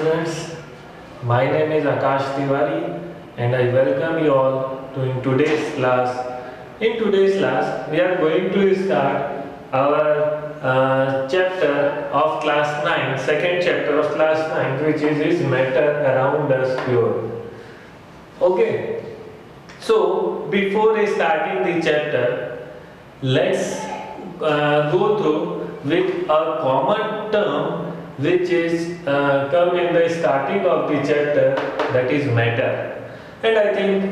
students, my name is Akash Tiwari and I welcome you all to in today's class. In today's class, we are going to start our chapter of class 9, second chapter of class 9, which is matter around us pure. Okay, so before starting the chapter, let's go through with a common term which is come in the starting of the chapter, that is matter. And I think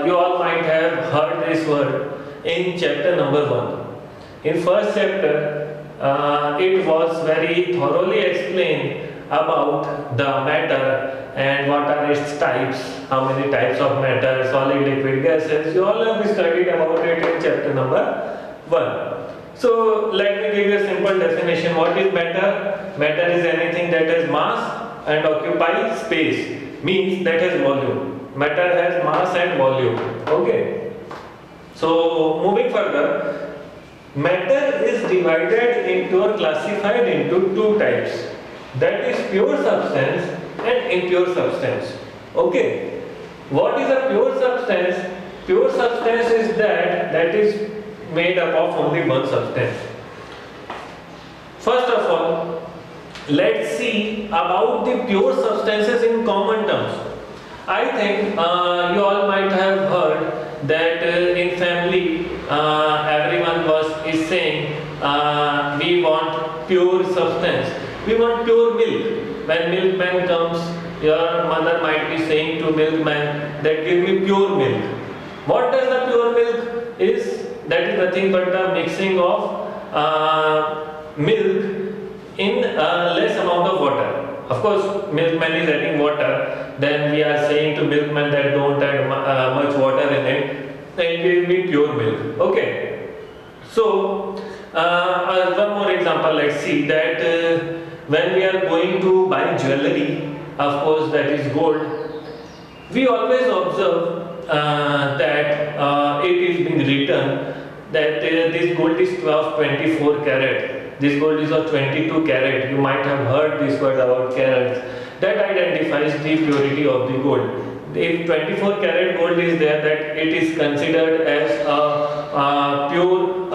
you all might have heard this word in chapter number 1. In first chapter, it was very thoroughly explained about the matter and what are its types, how many types of matter, solid, liquid, gases. You all have studied about it in chapter number 1. So let me give you a simple definition. What is matter? Matter is anything that has mass and occupies space, means that has volume. Matter has mass and volume. Okay. So moving further, matter is divided into or classified into two types. That is pure substance and impure substance. Okay. What is a pure substance? Pure substance is that is made up of only one substance. First of all, let's see about the pure substances in common terms. I think you all might have heard that in family everyone is saying we want pure substance. We want pure milk. When milkman comes, your mother might be saying to milkman that give me pure milk. What does the pure milk is? That is nothing but the mixing of milk in less amount of water. Of course, milkman is adding water. Then we are saying to milkman that don't add much water in it. Then it will be pure milk. Okay. So one more example. Let's see that when we are going to buy jewelry, of course that is gold. We always observe that it is being written that this gold is 24 carat, this gold is of 22 carat. You might have heard this word about carats. That identifies the purity of the gold. If 24 carat gold is there, that it is considered as a pure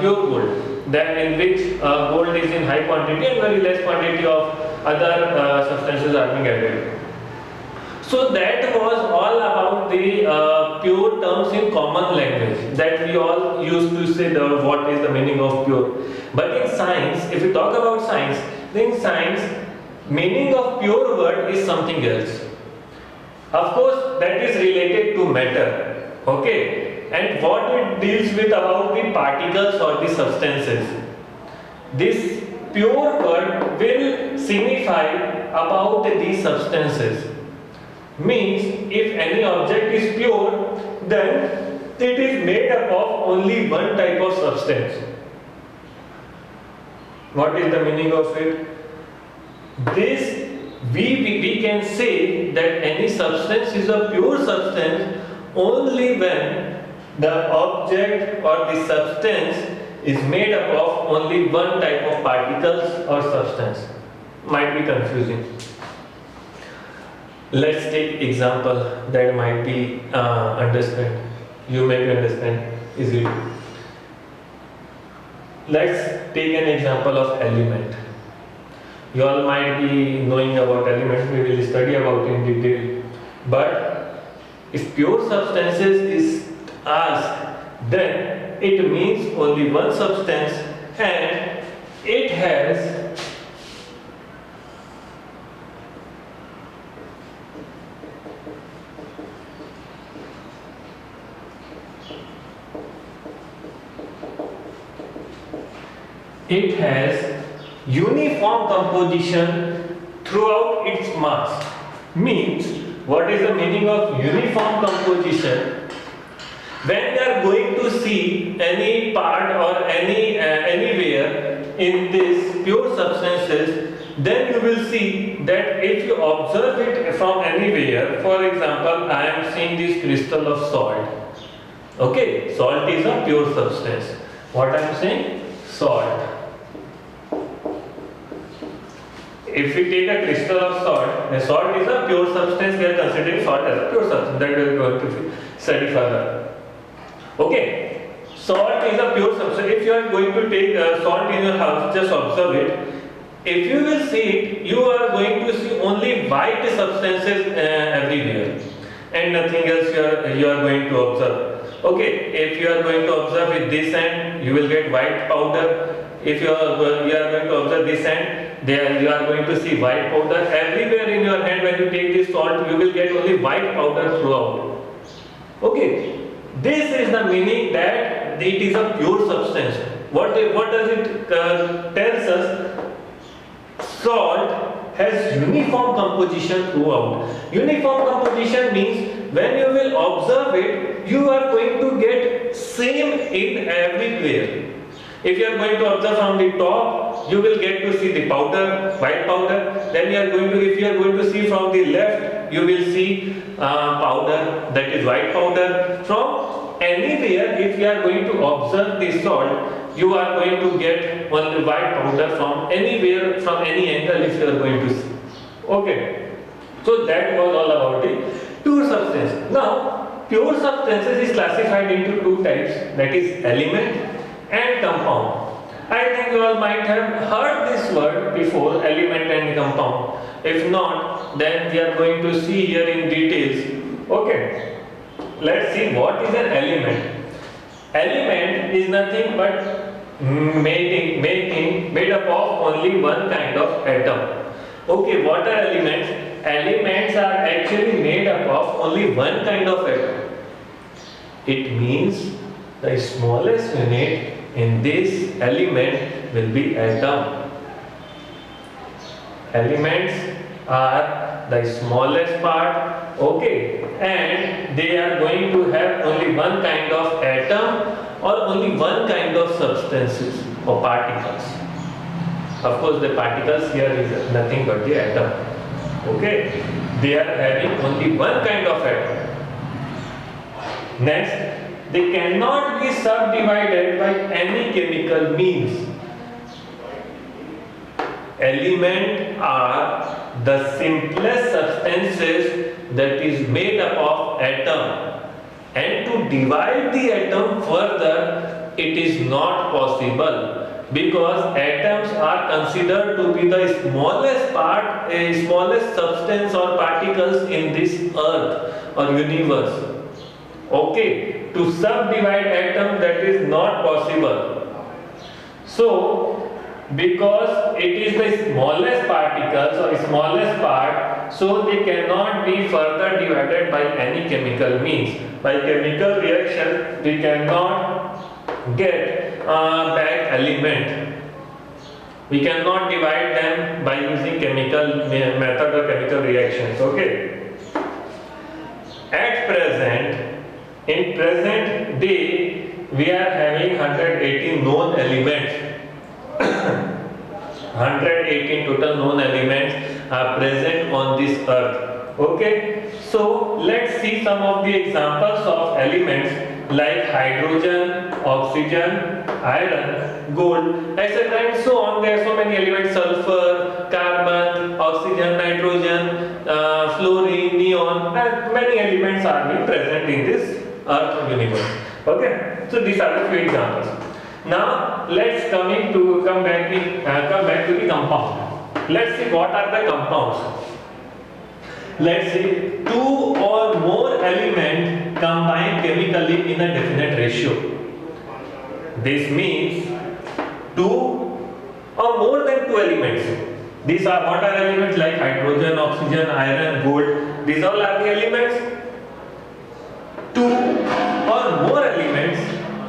gold. Then in which gold is in high quantity and very less quantity of other substances are being added. So that was all about the pure terms in common language that we all used to say what is the meaning of pure. But in science, if we talk about science, then in science, meaning of pure word is something else. Of course, that is related to matter. Okay, and what it deals with about the particles or the substances. This pure word will signify about the substances. Means if any object is pure, then it is made up of only one type of substance. What is the meaning of it? This we can say that any substance is a pure substance only when the object or the substance is made up of only one type of particles or substance. Might be confusing. Let's take example that might be understand. You may be understand easily. Let's take an example of element. You all might be knowing about elements. We will study about in detail. But if pure substances is asked, then it means only one substance and it has uniform composition throughout its mass. Means, what is the meaning of uniform composition? When we are going to see any part or anywhere in these pure substances, then you will see that if you observe it from anywhere, for example, I am seeing this crystal of salt. Okay, salt is a pure substance. What I am saying? Salt. If we take a crystal of salt, the salt is a pure substance. We are considering salt as a pure substance. That we are going to study further. Okay, salt is a pure substance. If you are going to take salt in your house, just observe it. If you will see it, you are going to see only white substances everywhere, and nothing else you are going to observe. Okay, if you are going to observe with this end, you will get white powder. If you are going to observe this end, there you are going to see white powder. Everywhere in your hand, when you take this salt, you will get only white powder throughout. Okay, this is the meaning that it is a pure substance. What does it tells us? Salt has uniform composition throughout. Uniform composition means when you will observe it, you are going to get same in everywhere. If you are going to observe from the top, you will get to see the powder, white powder. Then if you are going to see from the left, you will see powder, that is white powder. From anywhere, if you are going to observe the salt, you are going to get only white powder from anywhere, from any angle if you are going to see. Okay. So that was all about the pure substance. Now, pure substances is classified into two types, that is element and compound. I think you all might have heard this word before, element and compound. If not, then we are going to see here in details. Okay, let's see what is an element. Element is nothing but made up of only one kind of atom. Okay, what are elements? Elements are actually made up of only one kind of atom. It means the smallest unit in this element will be atom. Elements are the smallest part, okay, and they are going to have only one kind of atom or only one kind of substances or particles. Of course, the particles here is nothing but the atom. Okay, they are having only one kind of atom. Next, they cannot be subdivided by any chemical means. Elements are the simplest substances that is made up of atom, and to divide the atom further, it is not possible because atoms are considered to be the smallest substance or particles in this earth or universe. Okay, to subdivide atom, that is not possible. So, because it is the smallest particles or smallest part, so they cannot be further divided by any chemical means. By chemical reaction, we cannot get back element. We cannot divide them by using chemical method or chemical reactions. Okay. At present, in present day, we are having 118 known elements. 118 total known elements are present on this earth. Okay, so let's see some of the examples of elements like hydrogen, oxygen, iron, gold, etc. and so on. There are so many elements: sulfur, carbon, oxygen, nitrogen, fluorine, neon, and many elements are being present in this earth universe. Okay, so these are the few examples. Now let's come back to the compound. Let's see what are the compounds. Let's see, two or more elements combine chemically in a definite ratio. This means two or more than two elements. These are what are elements like hydrogen, oxygen, iron, gold. These all are the elements. Two or more elements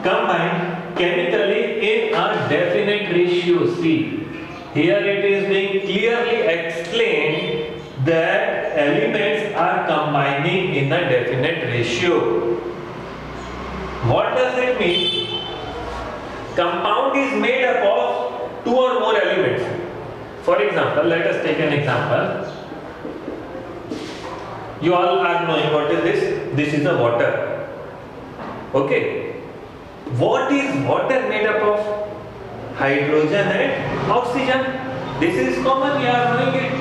combine chemically in a definite ratio. See, here it is being clearly explained that elements are combining in a definite ratio. What does it mean? Compound is made up of two or more elements. For example, let us take an example. You all are knowing what is this? This is the water. Okay. What is water made up of? Hydrogen and oxygen. This is common, we are knowing it.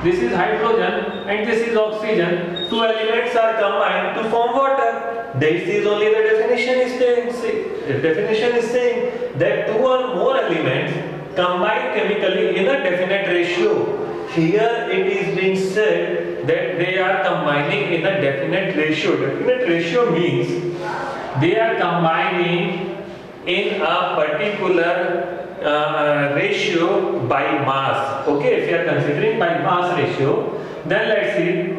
This is hydrogen and this is oxygen. Two elements are combined to form water. This is only the definition is saying that two or more elements combine chemically in a definite ratio. Here it is being said that they are combining in a definite ratio. Definite ratio means they are combining in a particular ratio by mass. Okay, if you are considering by mass ratio, then let's see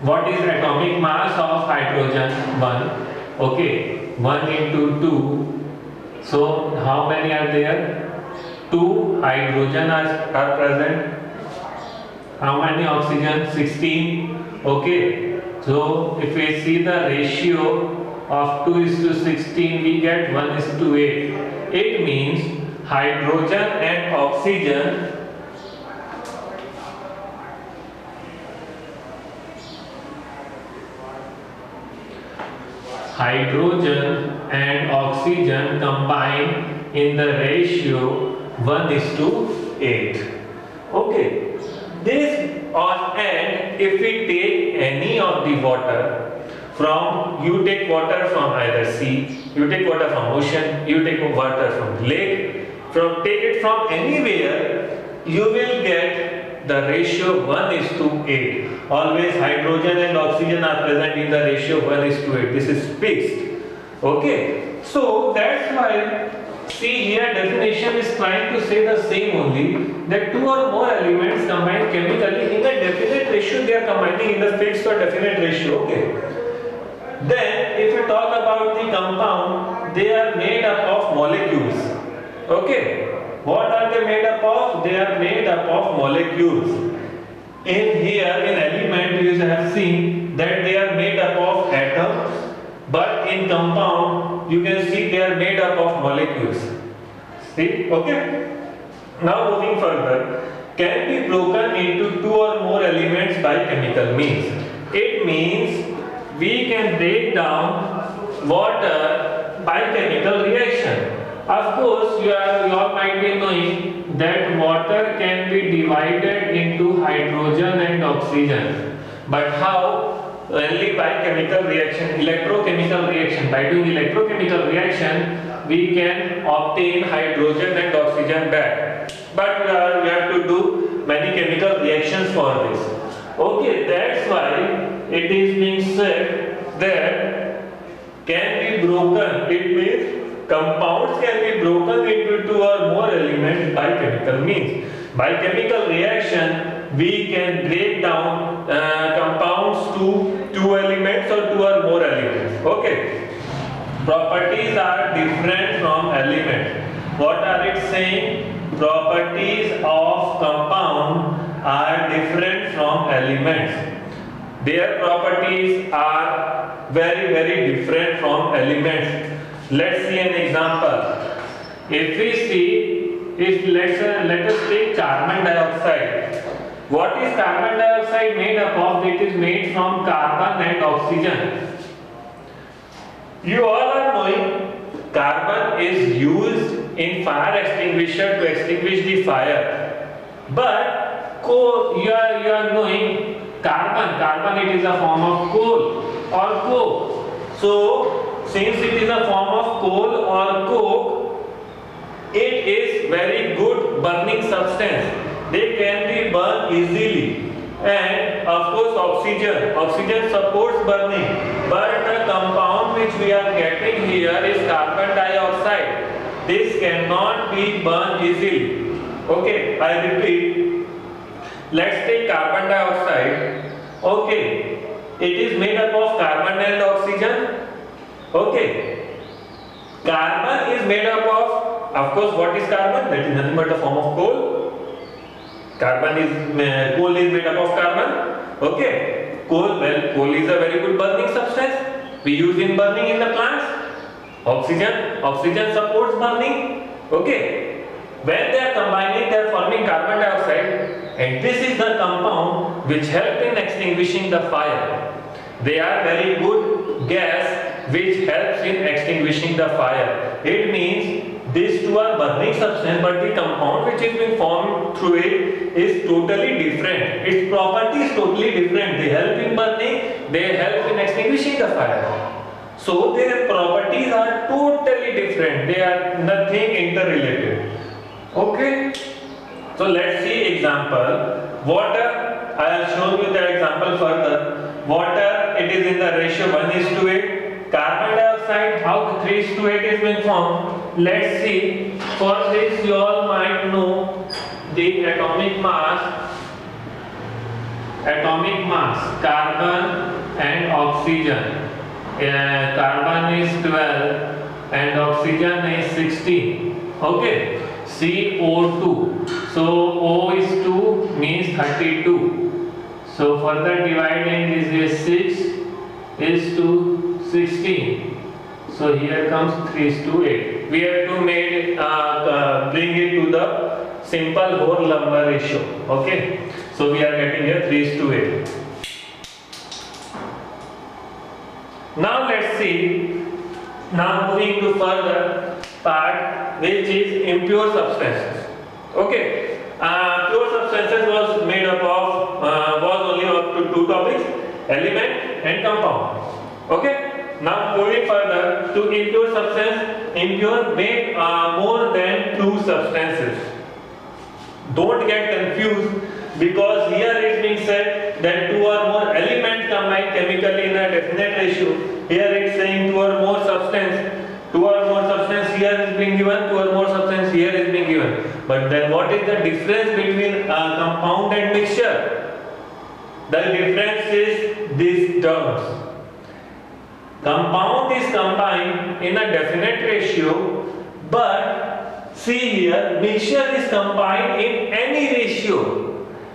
what is atomic mass of hydrogen. 1. Okay, 1 into 2. So how many are there? 2 hydrogen are present. How many oxygen? 16. Okay, so if we see the ratio of 2 is to 16, we get 1 is to 8. It means hydrogen and oxygen combine in the ratio 1 is to 8. Okay, this on and if we take any of the water from, you take water from either sea, you take water from ocean, you take water from lake, take it from anywhere, you will get the ratio 1 is to 8. Always hydrogen and oxygen are present in the ratio 1 is to 8. This is fixed. Okay, so that's why, see here definition is trying to say the same only, that two or more elements combine chemically in a definite ratio. They are combining in the fixed or definite ratio. Okay. Then if we talk about the compound, they are made up of molecules. Okay. What are they made up of? They are made up of molecules. In here in element you have seen that they are made up of atoms, but in compound you can see they are made up of molecules. See? Okay. Now moving further, can be broken into two or more elements by chemical means. It means we can break down water by chemical reaction. Of course, you all might be knowing that water can be divided into hydrogen and oxygen. But how? Only by chemical reaction, electrochemical reaction. By doing electrochemical reaction, we can obtain hydrogen and oxygen back. But we have to do many chemical reactions for this. Okay, that's why it is being said that can be broken. It means compounds can be broken into two or more elements by chemical means. By chemical reaction, we can break down compounds to two elements or two or more elements. Okay. Properties are different from elements. What are it saying? Properties of compound are different from elements. Their properties are very, very different from elements. Let's see an example. If we see, let us take carbon dioxide. What is carbon dioxide made up of? It is made from carbon and oxygen. You all are knowing carbon is used in fire extinguisher to extinguish the fire. But you are knowing carbon it is a form of coal or coke. So since it is a form of coal or coke, it is very good burning substance. They can be burned easily. And of course oxygen supports burning. But the compound which we are getting here is carbon dioxide. This cannot be burned easily. Okay, I repeat. Let's take carbon dioxide. Okay, it is made up of carbon and oxygen. Okay, carbon is made up of course, what is carbon? That is nothing but a form of coal. Coal is made up of carbon. Okay, coal is a very good burning substance. We use in burning in the plants. Oxygen supports burning. Okay, when they are combining, they are forming carbon dioxide, and this is the compound which help in extinguishing the fire. They are very good gas which helps in extinguishing the fire. It means these two are burning substance, but the compound which is being formed through it is totally different. Its property is totally different. They help in burning, they help in extinguishing the fire. So their properties are totally different. They are nothing interrelated. Okay. So let's see example. Water. I have shown you the example further. Water. It is in the ratio 1:8. Carbon dioxide. How 3:8 is being formed? Let's see. For this, you all might know the atomic mass. Atomic mass. Carbon and oxygen. Carbon is 12 and oxygen is 16. Okay, CO2. So O is 2 means 32. So further dividing this is 6 is to 16. So here comes 3:8. We have to make it, bring it to the simple whole number ratio. Okay, so we are getting here 3:8. Now let's see. Now moving to further part, which is impure substances. Okay, pure substances was made up of was only up to two topics: element and compound. Okay. Now moving further to impure substance. Impure make more than two substances. Don't get confused, because here it is being said that two or more elements combined chemically in a definite ratio. Here it is saying two or more substance. Two or more substance here is being given, two or more substance here is being given. But then what is the difference between compound and mixture? The difference is these terms. Compound is combined in a definite ratio, but see here, mixture is combined in any ratio.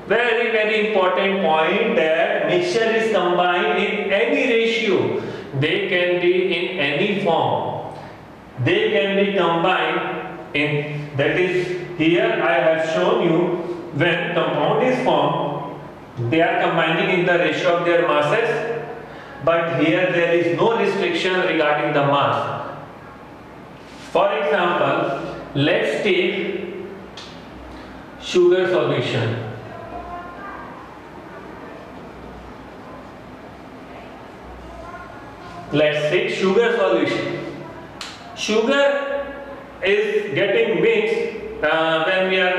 Very, very important point, that mixture is combined in any ratio. They can be in any form. They can be combined in, that is, here I have shown you when compound is formed, they are combining in the ratio of their masses. But here there is no restriction regarding the mass. For example, let's take sugar solution. Let's take sugar solution. Sugar is getting mixed when we are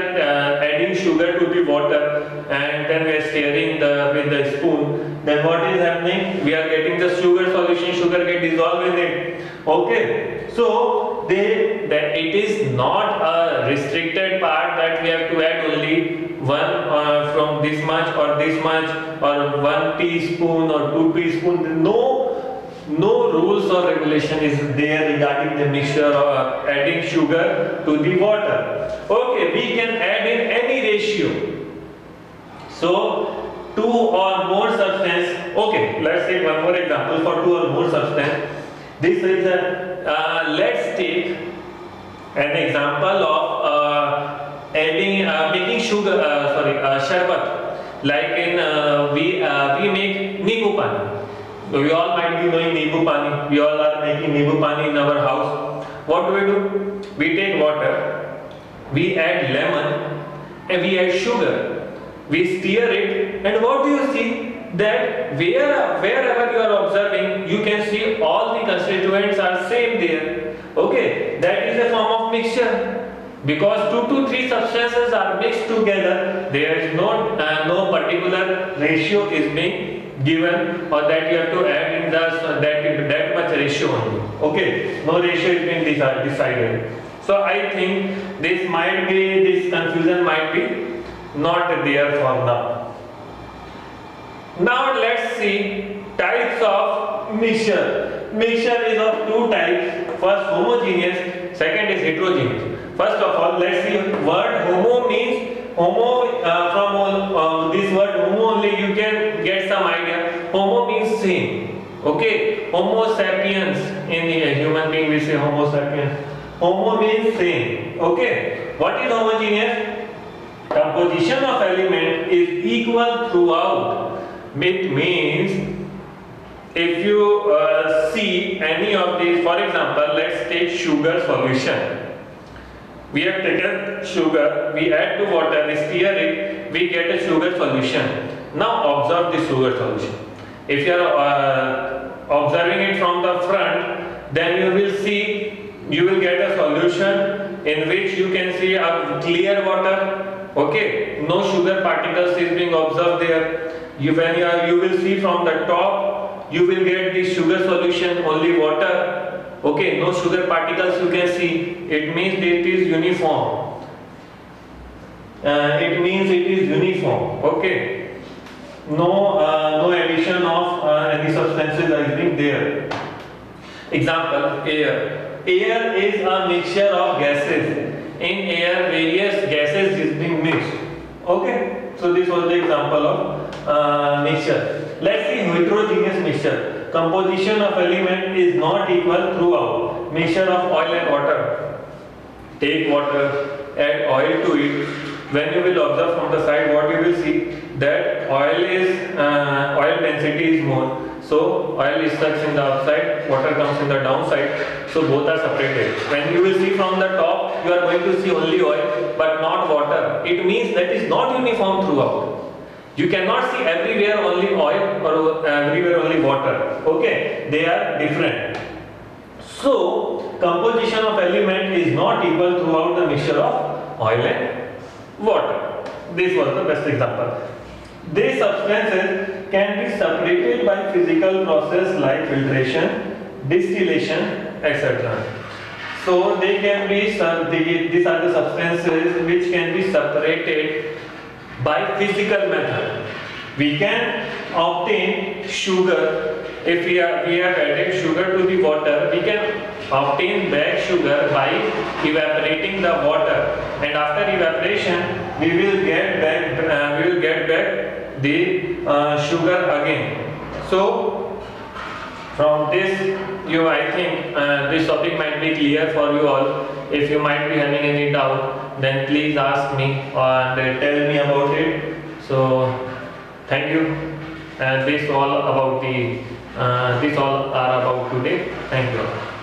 adding sugar to the water, and then we are stirring with the spoon. Then what is happening? We are getting the sugar solution. Sugar get dissolved in it. Okay. So it is not a restricted part that we have to add only one from this much or this much, or 1 teaspoon or 2 teaspoon. No rules or regulation is there regarding the mixture or adding sugar to the water. Okay, we can add in any ratio. So, two or more substance. Okay, let's take one more example for two or more substance. This is let's take an example of making sugar. Sharbat. Like in we make Nibu Pani. So we all might be knowing Nibu Pani. We all are making Nibu Pani in our house. What do? We take water, we add lemon, and we add sugar. We stir it, and what do you see? That wherever you are observing, you can see all the constituents are same there. Okay, that is a form of mixture. Because 2 to 3 substances are mixed together, there is no particular ratio is being given, or that you have to add in that much ratio only. Okay, no ratio is being decided. So I think this confusion might be not there for now. Now let's see types of mixture. Mixture is of two types. First, homogeneous. Second is heterogeneous. First of all, let's see. Word homo means from this word homo only you can get some idea. Homo means same. Okay. Homo sapiens, in a human being we say homo sapiens. Homo means same. Okay. What is homogeneous? Composition of element is equal throughout. It means if you see any of these, for example, let's take sugar solution. We have taken sugar, we add to water, stir it, we get a sugar solution. Now observe the sugar solution. If you are observing it from the front, then you will see, you will get a solution in which you can see a clear water. Okay, no sugar particles is being observed there. You will see from the top, you will get the sugar solution, only water. Okay, no sugar particles you can see. It means it is uniform. It means it is uniform. Okay, no addition of any substances is being there. Example: air. Air is a mixture of gases. In air, various gases is being mixed. Okay, so this was the example of mixture. Let's see heterogeneous mixture. Composition of element is not equal throughout. Mixture of oil and water. Take water, add oil to it. When you will observe from the side, what you will see that oil density is more. So oil is stuck in the upside, water comes in the downside. So both are separated. When you will see from the top, you are going to see only oil, but not water. It means that is not uniform throughout. You cannot see everywhere only oil or everywhere only water. Okay, they are different. So composition of element is not equal throughout the mixture of oil and water. This was the best example. These substances can be separated by physical process like filtration, distillation, etc. So they can be these are the substances which can be separated by physical method. We can obtain sugar. If we have added sugar to the water, we can obtain back sugar by evaporating the water, and after evaporation we will get back the sugar again. So from this, I think this topic might be clear for you all. If you might be having any doubt, then please ask me and tell me about it. So thank you, and this all are about today. Thank you.